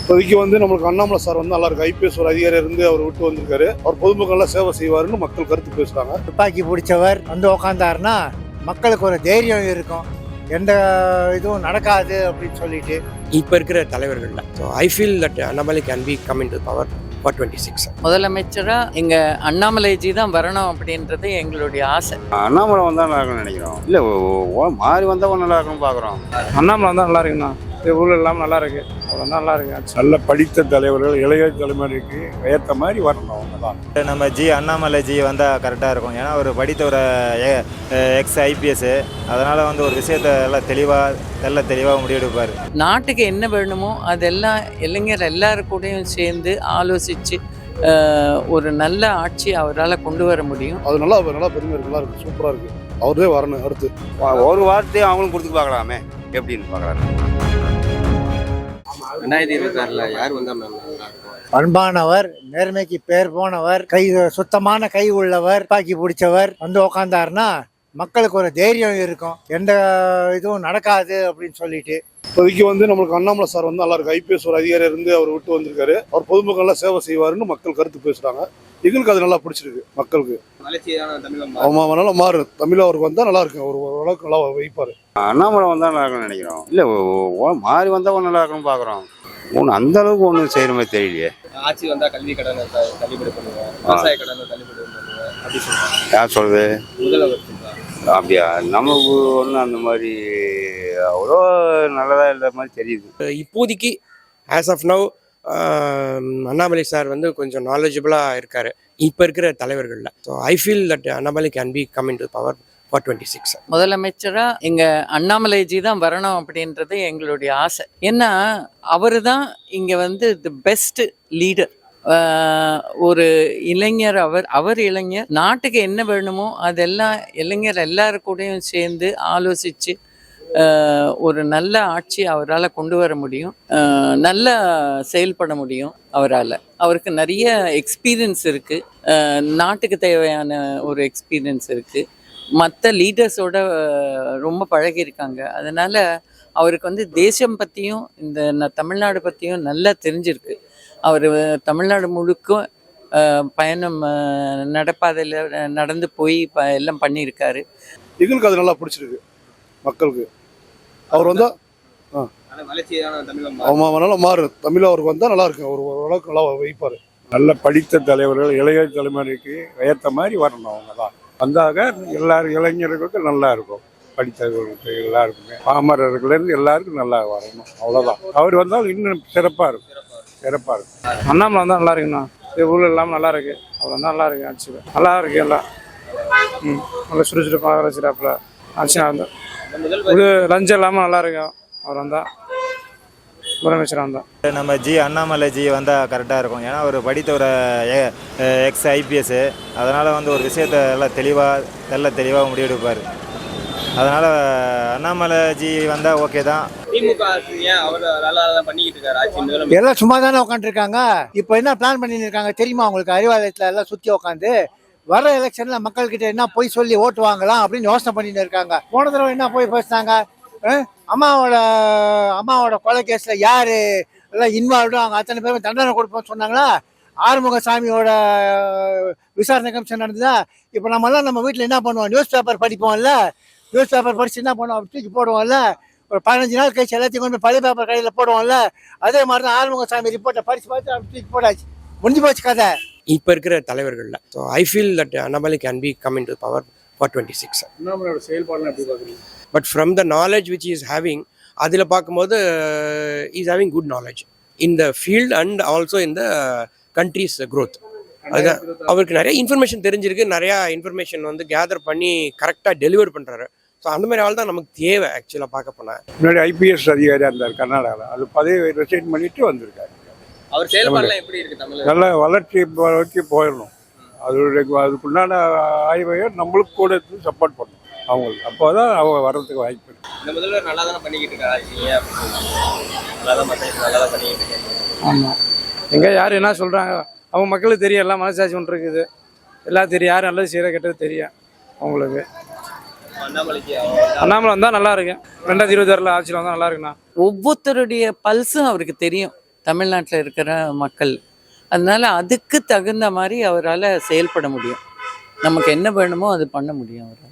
இப்போதைக்கு நம்மளுக்கு அண்ணாமலை சார் நல்லா இருக்கு. ஐபிஎஸ் ஒரு அதிகாரி இருந்து அவர் விட்டு வந்திருக்காரு. அவர் பொதுமக்கள்லாம் சேவை செய்வாருன்னு மக்கள் கருத்து பேசுறாங்க. துப்பாக்கி பிடிச்சவர் உக்காந்தாருன்னா மக்களுக்கு ஒரு தைரியம் இருக்கும், எந்த இதுவும் நடக்காது அப்படின்னு சொல்லிட்டு. இப்போ இருக்கிற தலைவர்கள்ல I feel that Annamalai can B come in to power for 26. முதலமைச்சரா எங்க அண்ணாமலைஜி தான் வரணும் அப்படின்றது எங்களுடைய ஆசை. அண்ணாமலை வந்தா நல்லா இருக்கும்னு நினைக்கிறோம். இல்ல மாறி வந்தா நல்லா இருக்கும்னு பாக்குறோம். அண்ணாமலை வந்தா நல்லா இருக்குண்ணா. ஊரில் இல்லாமல் நல்லா இருக்கு. அவ்வளோ நல்லா இருக்கு. நல்ல படித்த தலைவர்கள் இளைய தலைமுறைக்கு ஏற்ற மாதிரி வரணும். அவங்க தான் நம்ம அண்ணாமலை வந்தால் கரெக்டாக இருக்கும். ஏன்னா ஒரு படித்த ஒரு எக்ஸ் ஐபிஎஸ், அதனால் ஒரு விஷயத்தை எல்லாம் தெளிவாக முடிவெடுப்பார். நாட்டுக்கு என்ன வேணுமோ அதெல்லாம் இளைஞர் எல்லாரும் கூடயும் சேர்ந்து ஆலோசித்து ஒரு நல்ல ஆட்சி அவரால் கொண்டு வர முடியும். அது நல்லா பெருமை இருக்கு, நல்லா இருக்கு, சூப்பராக இருக்கு. அவரே வரணும். அடுத்து ஒரு வார்த்தையும் அவங்களும் கொடுத்து பார்க்கலாமே எப்படின்னு பார்க்குறாங்க. 2026 யார் வந்தா அன்பானவர், நேர்மைக்கு பேர் போனவர், சுத்தமான கை உள்ளவர், துப்பாக்கி பிடிச்சவர் உக்காந்தாருன்னா மக்களுக்கு ஒரு தைரியம் இருக்கும், எந்த இதுவும் நடக்காது அப்படின்னு சொல்லிட்டு. இப்போதைக்கு நம்மளுக்கு அண்ணாமலை சார் நல்லா இருக்கு. ஐபிஎஸ் ஒரு அதிகாரி இருந்து அவர் விட்டு வந்திருக்காரு. அவர் பொதுமக்கள்லாம் சேவை செய்வாருன்னு மக்கள் கருத்து பேசுறாங்க. எங்களுக்கு அது நல்லா பிடிச்சிருக்கு. மக்களுக்கு நல்லா மாறும். தமிழ் அவருக்கு வந்தா நல்லா இருக்கு. அவர் ஓரளவுக்கு நல்லா வைப்பாரு. அண்ணாமலை வந்தா நல்லா இருக்கும்னு நினைக்கிறோம். இல்ல மாறி வந்தா நல்லா இருக்கும்னு பாக்குறோம். அந்த அளவுக்கு ஒன்றும் செய்யற மாதிரி தெரியலையே. ஆட்சி வந்தா கல்வி கடனை தள்ளுபடி பண்ணுவேன், விவசாய கடனை தள்ளுபடி பண்ணுவேன் அப்படி சொல்றாங்க. யார் சொல்றது? முதலமைச்சர். அப்படியா? நமக்கு ஒன்றும் அந்த மாதிரி அவ்வளோ நல்லதா இல்ல மாதிரி தெரியுது. இப்போதைக்கு as of now Annamalai sir கொஞ்சம் நாலேஜபிளாக இருக்காரு இப்போ இருக்கிற தலைவர்களில். So I feel that Annamalai can B come in to power for 26. முதலமைச்சரா எங்க அண்ணாமலைஜி தான் வரணும் அப்படின்றது எங்களுடைய ஆசை. ஏன்னா அவரு தான் இங்க தி பெஸ்ட் லீடர். ஒரு இளைஞர், அவர் இளைஞர், நாட்டுக்கு என்ன வேணுமோ அதெல்லாம் இளைஞர் எல்லாரும் கூடயும் சேர்ந்து ஆலோசித்து ஒரு நல்ல ஆட்சி அவரால் கொண்டு வர முடியும், நல்லா செயல்பட முடியும் அவரால். அவருக்கு நிறைய எக்ஸ்பீரியன்ஸ் இருக்குது, நாட்டுக்கு தேவையான ஒரு எக்ஸ்பீரியன்ஸ் இருக்குது, மற்ற லீடர்ஸோட ரொம்ப பழகியிருக்காங்க. அதனால் அவருக்கு தேசம் பற்றியும் இந்த தமிழ்நாடு பற்றியும் நல்லா தெரிஞ்சிருக்கு. அவர் தமிழ்நாடு முழுக்க பயணம் நடப்பாதையில் நடந்து போய் எல்லாம் பண்ணியிருக்காரு. எங்களுக்கு அது நல்லா பிடிச்சிருக்கு. மக்களுக்கு அவர் வந்தா நல்லா மாறும். தமிழ் அவருக்கு வந்தா நல்லா இருக்கு. அவர் ஓரளவுக்கு நல்லா வைப்பாரு. நல்ல படித்த தலைவர்கள் இளைய தலைமுறைக்கு ஏற்ற மாதிரி வரணும். அவங்க தான் வந்தாக எல்லாரும் இளைஞர்களுக்கு நல்லா இருக்கும். படித்தவர்களுக்கு எல்லாருக்குமே, பாமரர்கள்லேருந்து எல்லாருக்கும் நல்லா வரணும். அவ்வளோதான். அவர் வந்தால் இன்னும் சிறப்பாக இருக்கும். அண்ணாமலை வந்தால் நல்லா இருக்குண்ணா. ஊரில் இல்லாமல் நல்லா இருக்கு. அவ்வளோ நல்லா இருக்கு. ஆட்சி நல்லா இருக்கு. எல்லாம் நல்லா சுறுசுறுப்பாக வச்சுட்டாப்புல ஆட்சி இருந்தால் இது லஞ்சம் இல்லாமல் நல்லா இருக்கும். அவர் வந்தால் முதலமைச்சராக வந்தால் நம்ம அண்ணாமலை வந்தால் கரெக்டாக இருக்கும். ஏன்னா ஒரு படித்த ஒரு எக்ஸ் ஐபிஎஸ், அதனால் ஒரு விஷயத்தை எல்லாம் தெளிவாக முடிவெடுப்பார். அதனால் அண்ணாமலை வந்தால் ஓகே தான். எல்லாம் சும்மா தானே உட்காந்துருக்காங்க. இப்போ என்ன பிளான் பண்ணிட்டு இருக்காங்க தெரியுமா உங்களுக்கு? அறிவாலயத்தில் எல்லாம் சுற்றி உட்காந்து வர எலெக்ஷன்ல மக்கள்கிட்ட என்ன போய் சொல்லி ஓட்டு வாங்கலாம் அப்படின்னு யோசனை பண்ணிட்டு இருக்காங்க. போன தடவை என்ன போய் பேசினாங்க? அம்மாவோட கொலை கேஸ்ல யாரு எல்லாம் இன்வால்வ்டு, அவங்க அத்தனை பேரும் தண்டனை கொடுப்போம் சொன்னாங்களா? ஆறுமுகசாமியோட விசாரணை கமிஷன் நடந்ததா? இப்போ நம்ம வீட்டில் என்ன பண்ணுவோம்? நியூஸ் பேப்பர் படிப்போம்ல. நியூஸ் பேப்பர் படிச்சு என்ன பண்ணுவோம்? தூக்கி போடுவோம்ல. ஒரு 15 நாள் கழிச்சு எல்லாத்தையும் கொண்டு பழைய பேப்பர் கையில் போடுவோம்ல. அதே மாதிரி தான் ஆறுமுகசாமி ரிப்போர்ட்டை படிச்சு பார்த்து தூக்கி போடாச்சு. முடிஞ்சு போச்சு கதை. இப்போ இருக்கிற தலைவர்களில் so I feel that Annamalai can B come in to power for 26. அண்ணாமலையோட செயல்பாடுலாம் எப்படி பார்க்குறீங்க? But from the knowledge which is having, அதில் பார்க்கும்போது is having good knowledge in the field and also in the countries growth. அதுதான் அவருக்கு நிறைய information தெரிஞ்சிருக்கு. நிறையா information gather பண்ணி கரெக்டாக டெலிவர் பண்ணுறாரு. ஸோ அந்த மாதிரி ஆள் தான் நமக்கு தேவை. ஆக்சுவலாக பார்க்க போனால் முன்னாடி ஐபிஎஸ் அதிகாரியாக இருந்தார் கர்நாடகாவில். அது பதவி ரிசைன் பண்ணிட்டு வந்திருக்காரு. அவர் செயல்பாடுலாம் எப்படி இருக்கு? தமிழ் நல்ல வளர்ச்சி நோக்கி போயிடணும். அதுக்குண்டான ஆய்வையை நம்மளுக்கு கூட சப்போர்ட் பண்ணணும் அவங்களுக்கு. அப்போ தான் அவங்க வர்றதுக்கு வாய்ப்பு இருக்கு. இந்த முதல்வர் நல்லா தானே பண்ணிக்கிட்டு இருக்காரு. நல்லா தான் பண்ணிக்கிட்டு இருக்காரு. ஆமாம். எங்கே யார் என்ன சொல்கிறாங்க அவங்க மக்களுக்கு தெரியும். எல்லாம் மனசாட்சி ஒன்று இருக்குது. எல்லாம் தெரியும். யார் நல்லது செய்கிற கெட்டது தெரியும் அவங்களுக்கு. அண்ணாமலை வந்தால் நல்லா இருக்கு. 2026 ஆட்சியில் வந்தால் நல்லா இருக்குண்ணா. ஒவ்வொருத்தருடைய பல்ஸும் அவருக்கு தெரியும். தமிழ்நாட்டில் இருக்கிற மக்கள். அதனால அதுக்கு தகுந்த மாதிரி அவரால் செயல்பட முடியும். நமக்கு என்ன வேணுமோ அது பண்ண முடியும் அவரால்.